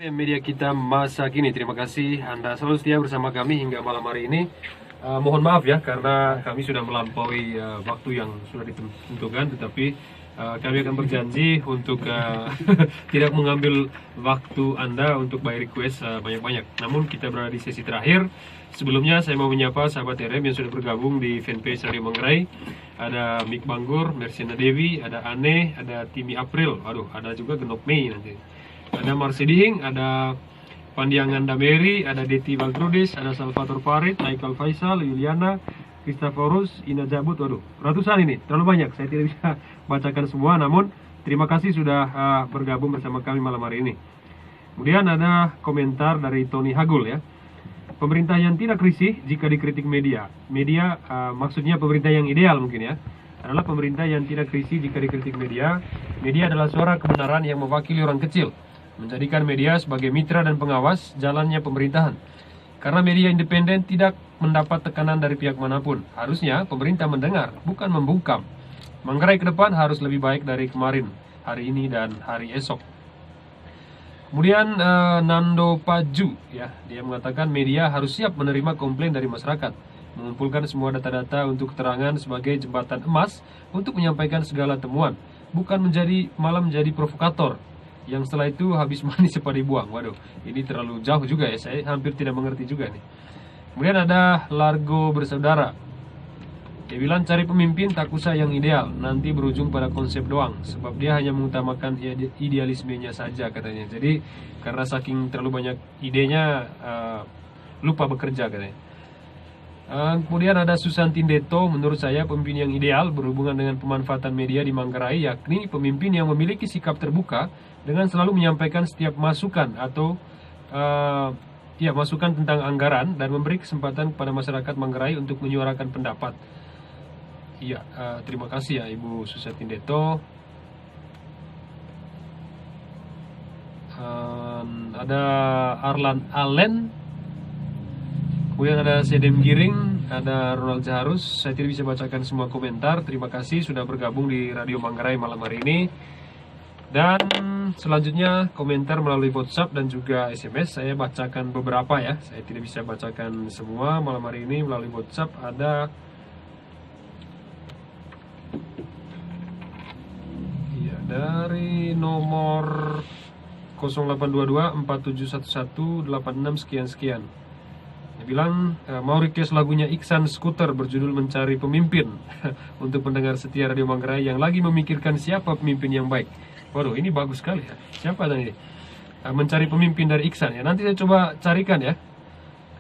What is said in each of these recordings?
Media kita masa kini. Terima kasih Anda selalu setia bersama kami hingga malam hari ini. Mohon maaf ya karena kami sudah melampaui waktu yang sudah ditentukan, tetapi kami akan berjanji untuk tidak mengambil waktu Anda untuk by request banyak-banyak. Namun kita berada di sesi terakhir. Sebelumnya saya mau menyapa sahabat RM yang sudah bergabung di fanpage Radio Manggarai. Ada Mik Banggur, Mersiana Dewi, ada Ane, ada Timi April. Aduh, ada juga Genok Mei nanti. Ada Marseding, ada Pandiangan Dameri, ada Deti Valtrudis, ada Salvatore Farid, Michael Faisal, Yuliana, Kristaforus, Ina Jabut. Waduh, ratusan ini, terlalu banyak. Saya tidak bisa bacakan semua, namun terima kasih sudah bergabung bersama kami malam hari ini. Kemudian ada komentar dari Tony Hagul ya. Pemerintah yang tidak risih jika dikritik media. Media maksudnya pemerintah yang ideal mungkin ya. Adalah pemerintah yang tidak risih jika dikritik media. Media adalah suara kebenaran yang mewakili orang kecil. Menjadikan media sebagai mitra dan pengawas jalannya pemerintahan. Karena media independen tidak mendapat tekanan dari pihak manapun. Harusnya pemerintah mendengar, bukan membungkam. Manggarai ke depan harus lebih baik dari kemarin, hari ini dan hari esok. Kemudian Nando Paju ya, dia mengatakan media harus siap menerima komplain dari masyarakat, mengumpulkan semua data-data untuk keterangan sebagai jembatan emas untuk menyampaikan segala temuan, bukan malah menjadi provokator yang setelah itu habis mandi cepat dibuang. Waduh, ini terlalu jauh juga ya, saya hampir tidak mengerti juga nih. Kemudian ada Largo Bersaudara. Dia bilang cari pemimpin tak usah yang ideal, nanti berujung pada konsep doang, sebab dia hanya mengutamakan idealismenya saja katanya. Jadi karena saking terlalu banyak idenya, lupa bekerja katanya. Kemudian ada Susantin Deto, menurut saya pemimpin yang ideal berhubungan dengan pemanfaatan media di Manggarai, yakni pemimpin yang memiliki sikap terbuka dengan selalu menyampaikan setiap masukan atau masukan tentang anggaran dan memberi kesempatan kepada masyarakat Manggarai untuk menyuarakan pendapat. Iya, terima kasih ya Ibu Susantin Deto. Ada Arlan Allen. Kemudian ada Sedem Giring, ada Ronald Jaharus. Saya tidak bisa bacakan semua komentar. Terima kasih sudah bergabung di Radio Manggarai malam hari ini. Dan selanjutnya komentar melalui WhatsApp dan juga SMS. Saya bacakan beberapa ya. Saya tidak bisa bacakan semua malam hari ini melalui WhatsApp. Ada dari nomor 0822 4711 86 sekian. Dia bilang mau request lagunya Iksan Skuter berjudul Mencari Pemimpin untuk pendengar setia Radio Manggarai yang lagi memikirkan siapa pemimpin yang baik. Waduh, ini bagus sekali ya. Siapa tadi? Mencari Pemimpin dari Iksan ya. Nanti saya coba carikan ya.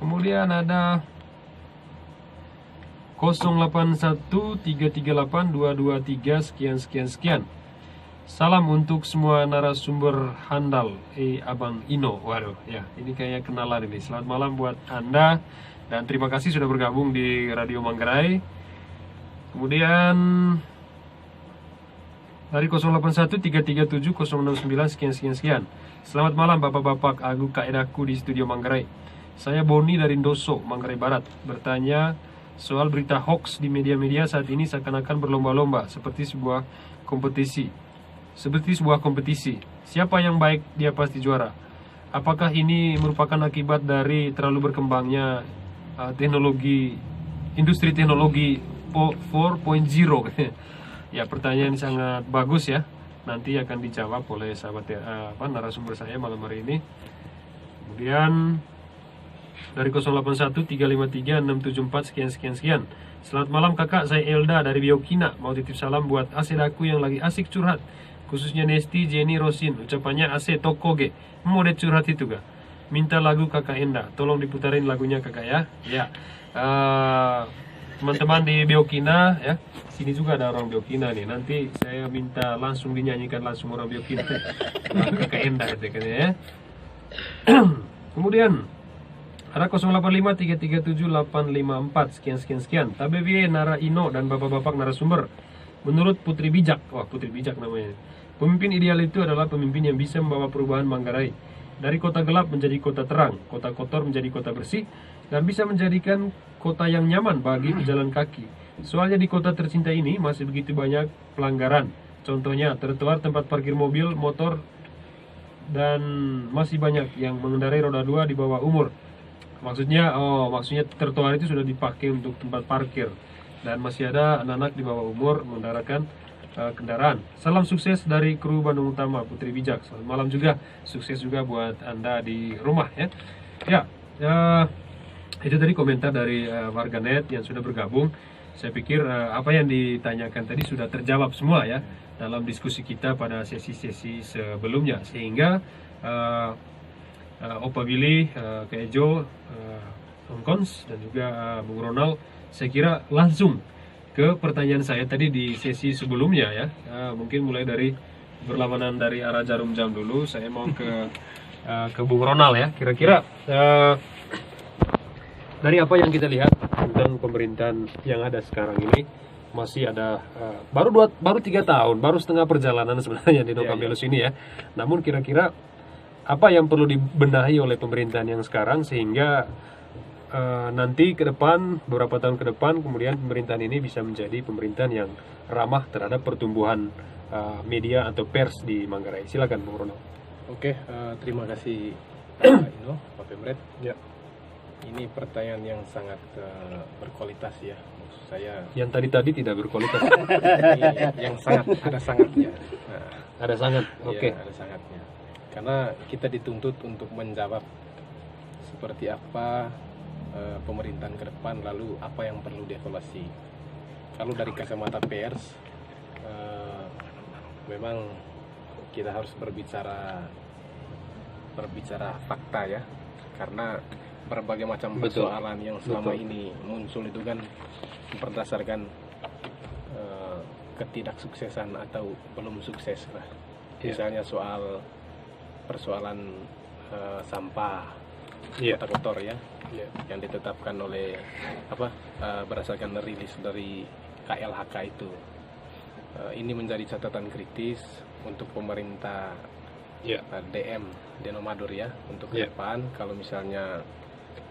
Kemudian ada 081 338 223 sekian. Salam untuk semua narasumber handal Abang Ino. Waduh ya, ini kayak kenalan ini. Selamat malam buat Anda dan terima kasih sudah bergabung di Radio Manggarai. Kemudian dari 081 337 069 sekian. Selamat malam bapak-bapak, aku kaedaku di studio Manggarai. Saya Boni dari Ndoso, Manggarai Barat, bertanya soal berita hoax di media-media saat ini seakan-akan berlomba-lomba seperti sebuah kompetisi. Siapa yang baik dia pasti juara. Apakah ini merupakan akibat dari terlalu berkembangnya industri teknologi 4.0? Ya, pertanyaan sangat bagus ya. Nanti akan dijawab oleh sahabat narasumber saya malam hari ini. Kemudian dari 081 353 674 sekian. Selamat malam kakak, saya Elda dari Biokina. Mau titip salam buat asedaku yang lagi asik curhat, khususnya Nesti, Jenny, Rosin. Ucapannya ase tokoge. Mau deh curhat itu gak? Minta lagu kakak Enda. Tolong diputarin lagunya kakak ya. Ya. Teman-teman di Biokina ya. Sini juga ada orang Biokina nih. Nanti saya minta langsung dinyanyikan langsung orang Biokina. Kakak Enda katanya ya. Kemudian ada 085 337 854 sekian. Tabevie Nara Ino dan bapak-bapak narasumber. Menurut Putri Bijak, Putri Bijak namanya, pemimpin ideal itu adalah pemimpin yang bisa membawa perubahan Manggarai dari kota gelap menjadi kota terang, kota kotor menjadi kota bersih, dan bisa menjadikan kota yang nyaman bagi pejalan kaki. Soalnya di kota tercinta ini masih begitu banyak pelanggaran. Contohnya trotoar tempat parkir mobil, motor dan masih banyak yang mengendarai roda 2 di bawah umur. Maksudnya trotoar itu sudah dipakai untuk tempat parkir dan masih ada anak-anak di bawah umur mengendaраkan kendaraan. Salam sukses dari kru Bandung Utama Putri Bijak. Selamat malam juga, sukses juga buat Anda di rumah ya. Ya, itu tadi komentar dari warganet yang sudah bergabung. Saya pikir apa yang ditanyakan tadi sudah terjawab semua ya dalam diskusi kita pada sesi-sesi sebelumnya, sehingga Opa Billy, Kak Ejo, Om Kons, dan juga Bung Ronald, saya kira langsung ke pertanyaan saya tadi di sesi sebelumnya ya. Mungkin mulai dari berlawanan dari arah jarum jam dulu, saya mau ke Bung Ronald ya. Kira-kira dari apa yang kita lihat tentang pemerintahan yang ada sekarang ini, masih ada baru 3 tahun, baru setengah perjalanan sebenarnya di Nopambelus ini ya. Namun kira-kira apa yang perlu dibenahi oleh pemerintahan yang sekarang sehingga nanti ke depan, beberapa tahun ke depan, kemudian pemerintahan ini bisa menjadi pemerintahan yang ramah terhadap pertumbuhan media atau pers di Manggarai. Silakan Bung Ronald. Oke, terima kasih Pak Ino, Pak Pemret. Ya. Ini pertanyaan yang sangat berkualitas ya. Maksud saya yang tadi tidak berkualitas. yang sangat ada sangatnya. Nah, ada sangat. Oke. Ada sangatnya. Karena kita dituntut untuk menjawab seperti apa pemerintahan ke depan, lalu apa yang perlu dievaluasi. Kalau dari kacamata pers, memang kita harus berbicara fakta ya, karena berbagai macam persoalan yang selama ini muncul itu kan berdasarkan ketidaksuksesan atau belum sukses lah. Misalnya soal persoalan sampah kota kotor ya, yang ditetapkan oleh berdasarkan rilis dari KLHK itu. Ini menjadi catatan kritis untuk pemerintah DM Denomadur ya, untuk ke depan kalau misalnya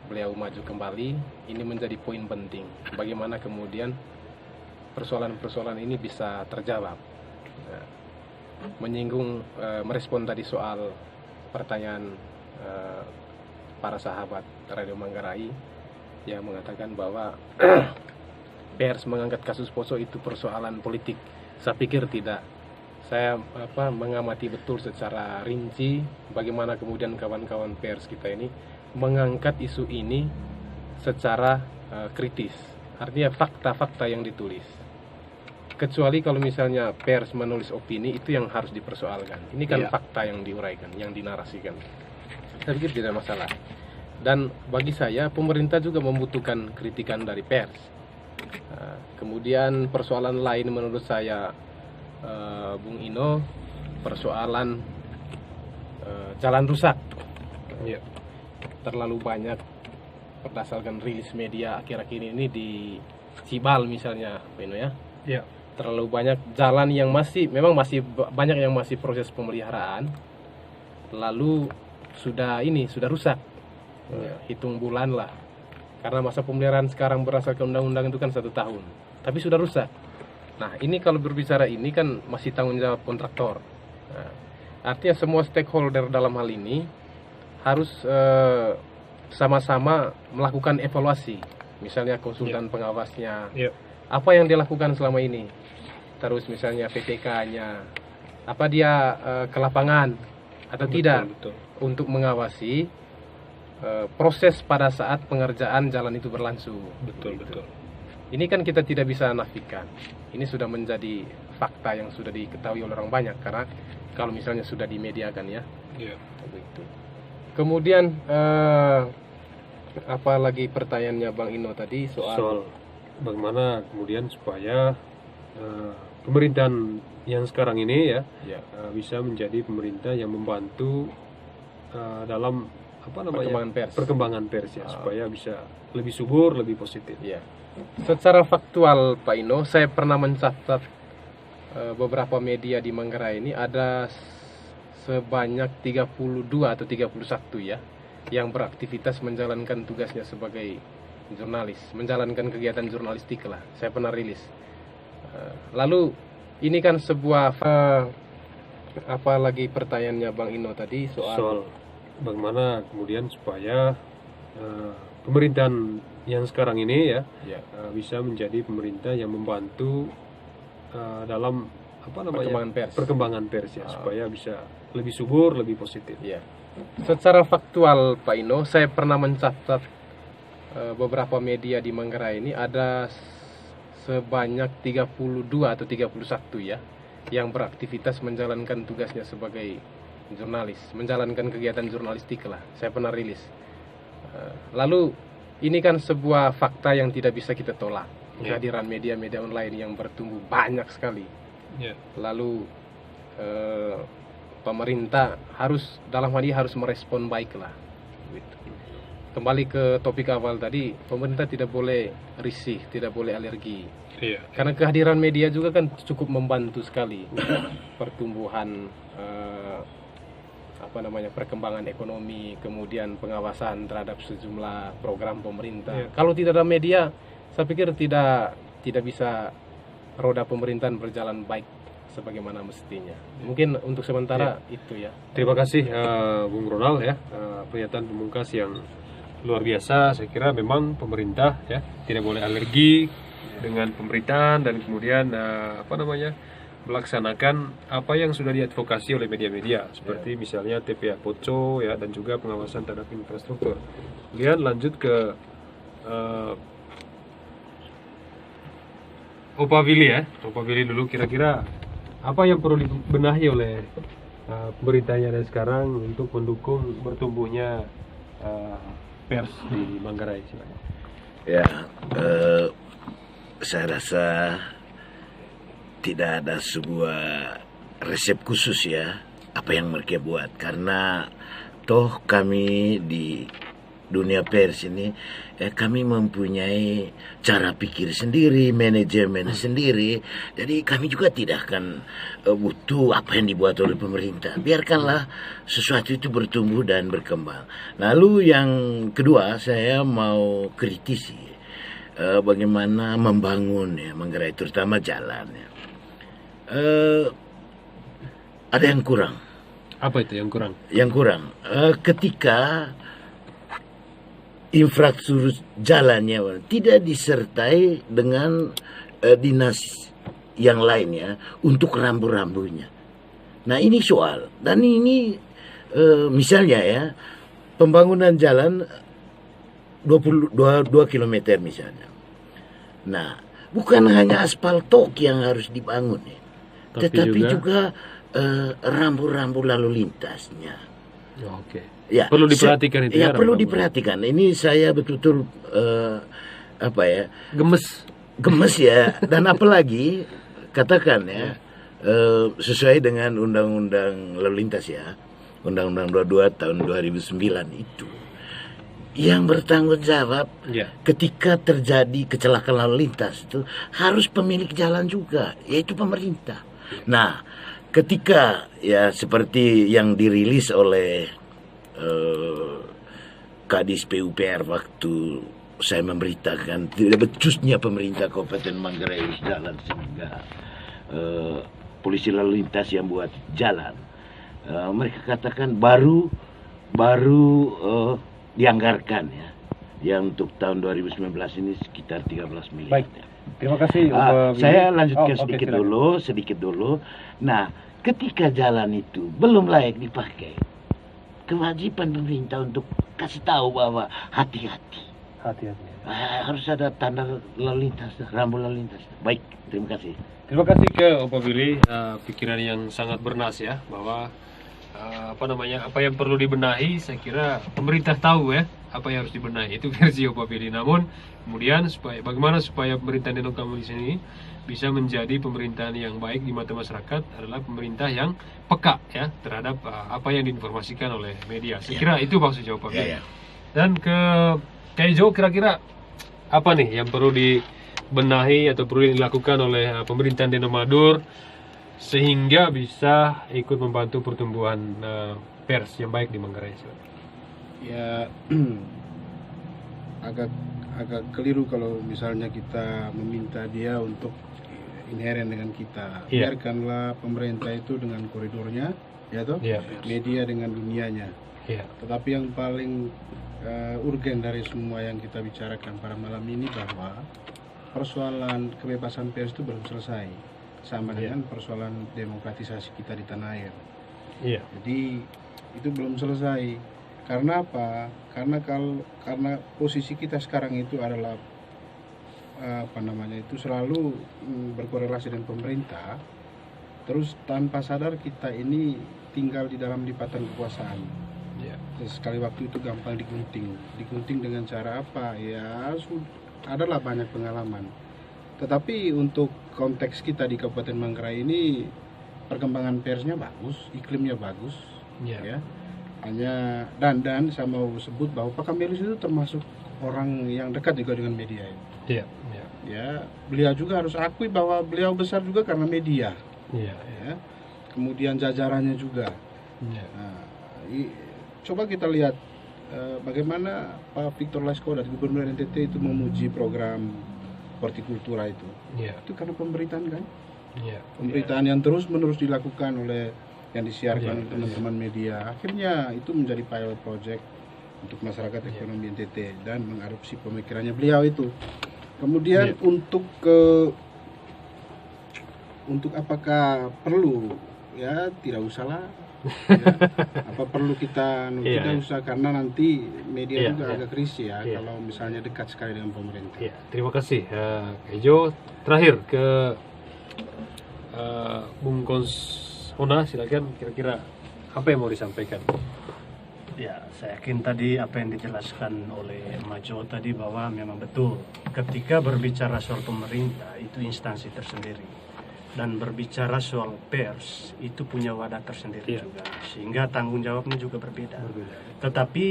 beliau maju kembali, ini menjadi poin penting. Bagaimana kemudian persoalan-persoalan ini bisa terjawab. Menyinggung, merespon tadi soal pertanyaan para sahabat Radio Manggarai yang mengatakan bahwa pers mengangkat kasus Poso itu persoalan politik. Saya pikir tidak. Saya mengamati betul secara rinci bagaimana kemudian kawan-kawan pers kita ini mengangkat isu ini secara kritis. Artinya fakta-fakta yang ditulis. Kecuali kalau misalnya pers menulis opini, itu yang harus dipersoalkan. Ini kan fakta yang diuraikan, yang dinarasikan. Saya pikir tidak masalah. Dan bagi saya pemerintah juga membutuhkan kritikan dari pers. Kemudian persoalan lain menurut saya, Bung Ino, persoalan jalan rusak. Terlalu banyak berdasarkan rilis media akhir-akhir ini di Cibal misalnya, Bung Ino ya. Terlalu banyak jalan yang masih banyak yang masih proses pemeliharaan, lalu sudah rusak. Hitung bulan lah, karena masa pemeliharaan sekarang berdasarkan undang-undang itu kan 1 tahun, tapi sudah rusak. Nah ini kalau berbicara ini kan masih tanggung jawab kontraktor. Nah, artinya semua stakeholder dalam hal ini harus sama-sama melakukan evaluasi. Misalnya konsultan pengawasnya, apa yang dilakukan selama ini, terus misalnya PPK-nya, apa dia ke lapangan atau tidak untuk mengawasi proses pada saat pengerjaan jalan itu berlangsung. Betul. Ini kan kita tidak bisa nafikan. Ini sudah menjadi fakta yang sudah diketahui oleh orang banyak, karena kalau misalnya sudah dimediakan ya. Begitu. Kemudian apa lagi pertanyaannya Bang Ino tadi soal bagaimana kemudian supaya pemerintahan yang sekarang ini bisa menjadi pemerintah yang membantu dalam perkembangan pers ya, supaya bisa lebih subur, lebih positif. Secara faktual Pak Ino, saya pernah mencatat beberapa media di Manggarai ini ada sebanyak 32 atau 31 ya yang beraktivitas menjalankan tugasnya sebagai jurnalis, menjalankan kegiatan jurnalistik lah. Saya pernah rilis. Lalu ini kan sebuah Apalagi pertanyaannya Bang Ino tadi soal bagaimana kemudian supaya pemerintahan yang sekarang ini ya, ya, bisa menjadi pemerintah yang membantu dalam apa namanya perkembangan pers pers. ya, supaya bisa lebih subur, lebih positif. Ya. Secara faktual Pak Ino, saya pernah mencatat beberapa media di Manggarai ini ada sebanyak 32 atau 31 ya yang beraktivitas menjalankan tugasnya sebagai jurnalis, menjalankan kegiatan jurnalistik lah. Saya pernah rilis. Lalu ini kan sebuah fakta yang tidak bisa kita tolak. Kehadiran media-media online yang bertumbuh banyak sekali. Lalu pemerintah harus dalam hal ini harus merespon baik lah. Kembali ke topik awal tadi, pemerintah tidak boleh risih, tidak boleh alergi. Karena kehadiran media juga kan cukup membantu sekali pertumbuhan perkembangan ekonomi, kemudian pengawasan terhadap sejumlah program pemerintah. Kalau tidak ada media, saya pikir tidak bisa roda pemerintahan berjalan baik sebagaimana mestinya. Mungkin untuk sementara itu ya. Terima kasih Bung Ronald ya, pernyataan pemungkas yang luar biasa. Saya kira memang pemerintah ya tidak boleh alergi dengan pemerintahan dan kemudian melaksanakan apa yang sudah diadvokasi oleh media-media seperti misalnya TPA Poco ya, dan juga pengawasan terhadap infrastruktur. Kemudian lanjut ke Opa Willy ya. Opa Willy dulu, kira-kira apa yang perlu dibenahi oleh pemerintahnya dan sekarang untuk mendukung bertumbuhnya pers di Manggarai? Ya, saya rasa tidak ada sebuah resep khusus ya apa yang mereka buat, karena toh kami di dunia pers ini kami mempunyai cara pikir sendiri, manajemen sendiri, jadi kami juga tidak akan butuh apa yang dibuat oleh pemerintah. Biarkanlah sesuatu itu bertumbuh dan berkembang. Lalu yang kedua, saya mau kritisi bagaimana membangun ya Manggarai, terutama jalan ya. Ada yang kurang. Apa itu yang kurang? Yang kurang ketika infrastruktur jalannya tidak disertai dengan dinas yang lainnya untuk rambu-rambunya. Nah ini soal, dan ini misalnya ya pembangunan jalan 22 km misalnya. Nah bukan hanya aspal tok yang harus dibangun ya, tetapi juga rambu-rambu lalu lintasnya. Ya, perlu diperhatikan itu ya, perlu diperhatikan. Ini saya betul-betul gemes ya. Dan apalagi katakan ya, sesuai dengan undang-undang lalu lintas ya, Undang-Undang 22 tahun 2009 itu, yang bertanggung jawab ketika terjadi kecelakaan lalu lintas itu harus pemilik jalan juga, yaitu pemerintah. Nah, ketika ya seperti yang dirilis oleh Kadis PUPR waktu saya memberitakan tidak becusnya pemerintah Kabupaten Manggarai jalan, sehingga polisi lalu lintas yang buat jalan, mereka katakan baru dianggarkan ya, yang untuk tahun 2019 ini sekitar 13 miliar. Baik, terima kasih. Saya lanjutkan sedikit dulu. Nah, ketika jalan itu belum layak dipakai, kewajiban pemerintah untuk kasih tahu bahwa hati-hati. Harus ada tanda lalu lintas, rambu lalu lintas. Baik, terima kasih. Terima kasih ke Opa Willy, pikiran yang sangat bernas ya, bahwa apa yang perlu dibenahi. Saya kira pemerintah tahu ya apa yang harus dibenahi, itu versi Opa Willy. Namun kemudian bagaimana supaya pemerintahan Eno Kamulis ini bisa menjadi pemerintahan yang baik di mata masyarakat adalah pemerintah yang peka ya terhadap apa yang diinformasikan oleh media. Saya kira itu maksud jawabannya. Dan ke Kaijo, kira-kira apa nih yang perlu dibenahi atau perlu dilakukan oleh pemerintahan Deno Madur sehingga bisa ikut membantu pertumbuhan pers yang baik di Manggarai? Ya agak keliru kalau misalnya kita meminta dia untuk inheren dengan kita. Iya. Biarkanlah pemerintah itu dengan koridornya, ya toh, Iya. media dengan dunianya. Iya. Tetapi yang paling urgen dari semua yang kita bicarakan pada malam ini bahwa persoalan kebebasan pers itu belum selesai, sama Iya. dengan persoalan demokratisasi kita di tanah air. Iya. Jadi itu belum selesai. Karena apa? Karena posisi kita sekarang itu adalah selalu berkorelasi dengan pemerintah. Terus tanpa sadar kita ini tinggal di dalam lipatan kekuasaan. Iya. Sekali waktu itu gampang digunting dengan cara apa? Ya adalah banyak pengalaman. Tetapi untuk konteks kita di Kabupaten Manggarai ini perkembangan persnya bagus, iklimnya bagus, Iya. ya. Hanya dan saya mau sebut bahwa Pak Kamelis itu termasuk orang yang dekat juga dengan media. Iya. Iya. Ya, beliau juga harus akui bahwa beliau besar juga karena media. Iya. Ya. Kemudian jajarannya juga. Iya. Nah, coba kita lihat bagaimana Pak Victor Laiskodat, Gubernur NTT itu memuji program hortikultura itu. Iya. Itu karena pemberitaan kan? Iya. Pemberitaan yang terus-menerus dilakukan oleh yang disiarkan Iya, oleh teman-teman media. Akhirnya itu menjadi pilot project untuk masyarakat ekonomi NTT dan mengadopsi pemikirannya beliau itu. Kemudian Iya. untuk apakah perlu, ya tidak usahlah. Ya. Apa perlu kita Iya, tidak iya. usah, karena nanti media Iya, juga iya. agak risih ya Iya. kalau misalnya dekat sekali dengan pemerintah. Iya, terima kasih. Ejo, terakhir ke Bung Konsona, silakan kira-kira apa yang mau disampaikan? Ya, saya yakin tadi apa yang dijelaskan oleh Majo tadi bahwa memang betul. Ketika berbicara soal pemerintah itu instansi tersendiri, dan berbicara soal pers itu punya wadah tersendiri Iya. juga, sehingga tanggung jawabnya juga berbeda. Berbeda. Tetapi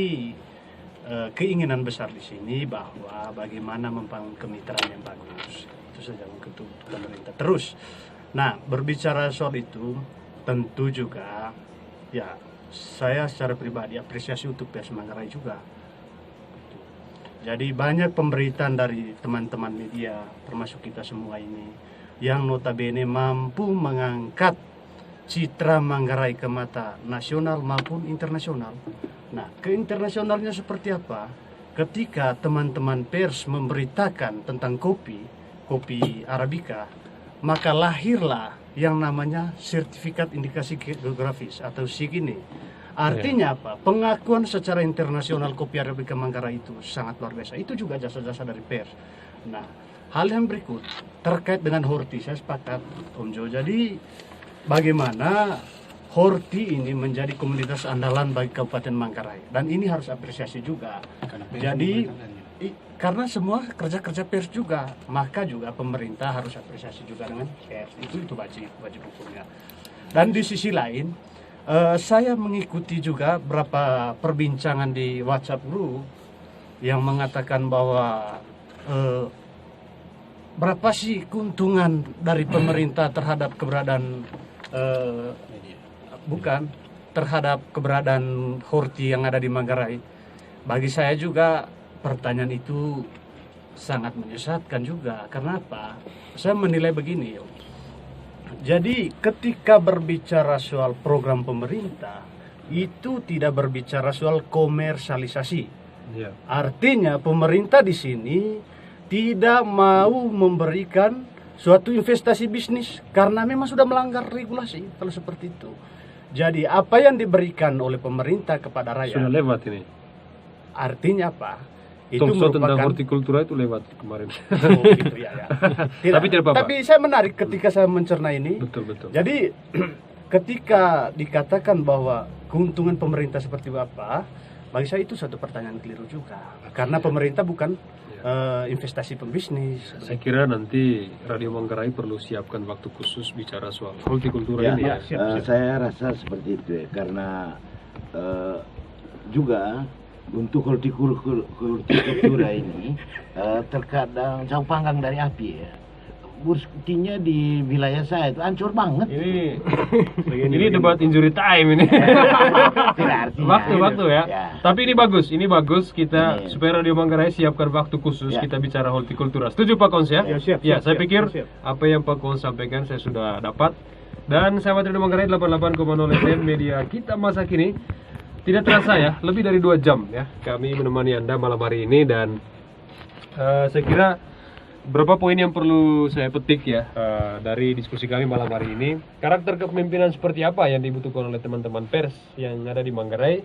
keinginan besar di sini bahwa bagaimana membangun kemitraan yang bagus, itu saja untuk pemerintah. Terus, nah berbicara soal itu tentu juga ya saya secara pribadi apresiasi untuk pers Manggarai juga. Jadi banyak pemberitaan dari teman-teman media termasuk kita semua ini yang notabene mampu mengangkat citra Manggarai ke mata nasional maupun internasional. Nah, ke internasionalnya seperti apa? Ketika teman-teman pers memberitakan tentang kopi Arabica, maka lahirlah yang namanya sertifikat indikasi geografis atau SIG ini. Artinya apa? Pengakuan secara internasional kopi Arabica Manggarai itu sangat luar biasa. Itu juga jasa-jasa dari pers. Nah, hal yang berikut terkait dengan Horti, saya sepakat Om Jo. Jadi bagaimana Horti ini menjadi komunitas andalan bagi Kabupaten Manggarai, dan ini harus apresiasi juga. Karena pers Jadi memberitakannya. karena semua kerja pers juga, maka juga pemerintah harus apresiasi juga dengan pers. Itu wajib hukumnya. Dan di sisi lain, saya mengikuti juga beberapa perbincangan di WhatsApp group yang mengatakan bahwa berapa sih keuntungan dari pemerintah terhadap keberadaan terhadap keberadaan Horti yang ada di Manggarai. Bagi saya juga pertanyaan itu sangat menyesatkan juga. Karena apa? Saya menilai begini. Jadi ketika berbicara soal program pemerintah, itu tidak berbicara soal komersialisasi. Iya. Artinya pemerintah di sini tidak mau memberikan suatu investasi bisnis karena memang sudah melanggar regulasi kalau seperti itu. Jadi apa yang diberikan oleh pemerintah kepada rakyat, Sudah lewat ini. artinya apa? Tongso tentang hortikultura itu lewat kemarin. Oh, gitu, ya. Tapi tidak apa-apa. Tapi saya menarik ketika saya mencerna ini. Betul. Jadi ketika dikatakan bahwa keuntungan pemerintah seperti apa, bagi saya itu satu pertanyaan keliru juga. Karena pemerintah bukan investasi pembisnis. Saya kira nanti Radio Manggarai perlu siapkan waktu khusus bicara soal hortikultura Ya, ini ya. siap. saya rasa seperti itu ya, karena juga untuk hortikultura ini terkadang jauh panggang dari api ya. booking-nya di wilayah saya itu hancur banget. Ini debat injury time ini. Tidak artinya. Waktu ya. Tapi ini bagus kita Ini. supaya Radio Manggarai siapkan waktu khusus Ya. kita bicara hortikultura. Setuju Pak Kons ya? siap, Saya siap, pikir siap. apa yang Pak Kons sampaikan saya sudah dapat. Dan sahabat Radio Manggarai 88,0 FM media kita masa kini. Tidak terasa ya, lebih dari 2 jam ya kami menemani Anda malam hari ini, dan saya kira berapa poin yang perlu saya petik ya dari diskusi kami malam hari ini. Karakter kepemimpinan seperti apa yang dibutuhkan oleh teman-teman pers yang ada di Manggarai.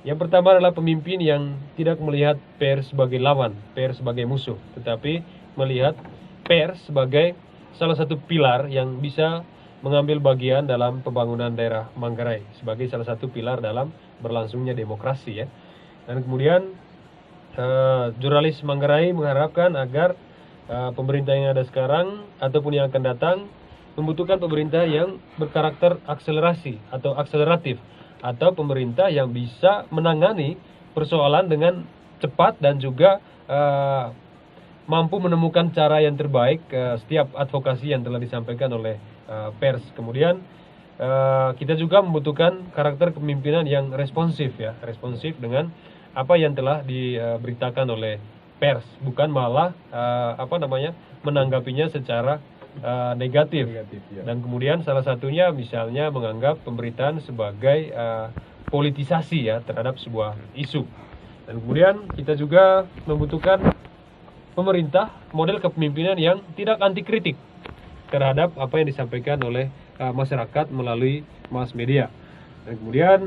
Yang pertama adalah pemimpin yang tidak melihat pers sebagai lawan, pers sebagai musuh, tetapi melihat pers sebagai salah satu pilar yang bisa mengambil bagian dalam pembangunan daerah Manggarai, sebagai salah satu pilar dalam berlangsungnya demokrasi ya. Dan kemudian jurnalis Manggarai mengharapkan agar pemerintah yang ada sekarang ataupun yang akan datang membutuhkan pemerintah yang berkarakter akselerasi atau akseleratif, atau pemerintah yang bisa menangani persoalan dengan cepat dan juga mampu menemukan cara yang terbaik setiap advokasi yang telah disampaikan oleh pers. Kemudian kita juga membutuhkan karakter kepemimpinan yang responsif ya, responsif dengan apa yang telah diberitakan oleh pers, bukan malah menanggapinya secara negatif. Dan kemudian salah satunya misalnya menganggap pemberitaan sebagai politisasi ya terhadap sebuah isu. Dan kemudian kita juga membutuhkan pemerintah model kepemimpinan yang tidak anti kritik terhadap apa yang disampaikan oleh masyarakat melalui mass media. Dan kemudian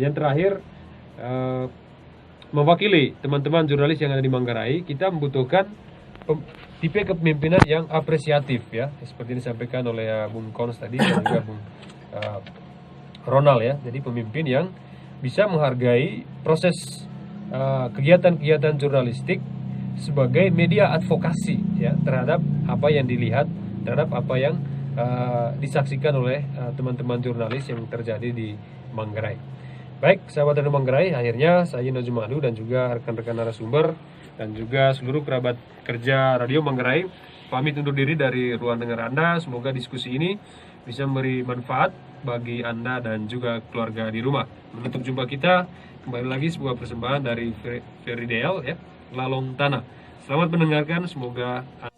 yang terakhir, mewakili teman-teman jurnalis yang ada di Manggarai, kita membutuhkan tipe kepemimpinan yang apresiatif ya, seperti yang disampaikan oleh Bung Kons tadi dan juga Bung Ronald ya. Jadi pemimpin yang bisa menghargai proses kegiatan-kegiatan jurnalistik sebagai media advokasi ya terhadap apa yang dilihat, terhadap apa yang disaksikan oleh teman-teman jurnalis yang terjadi di Manggarai. Baik, sahabat Radio Manggarai, akhirnya saya Najumadu dan juga rekan-rekan narasumber dan juga seluruh kerabat kerja Radio Manggarai pamit undur diri dari ruang dengar Anda. Semoga diskusi ini bisa memberi manfaat bagi Anda dan juga keluarga di rumah. Menutup jumpa kita kembali lagi sebuah persembahan dari Fairy Tale ya, Lalong Tanah. Selamat mendengarkan, semoga Anda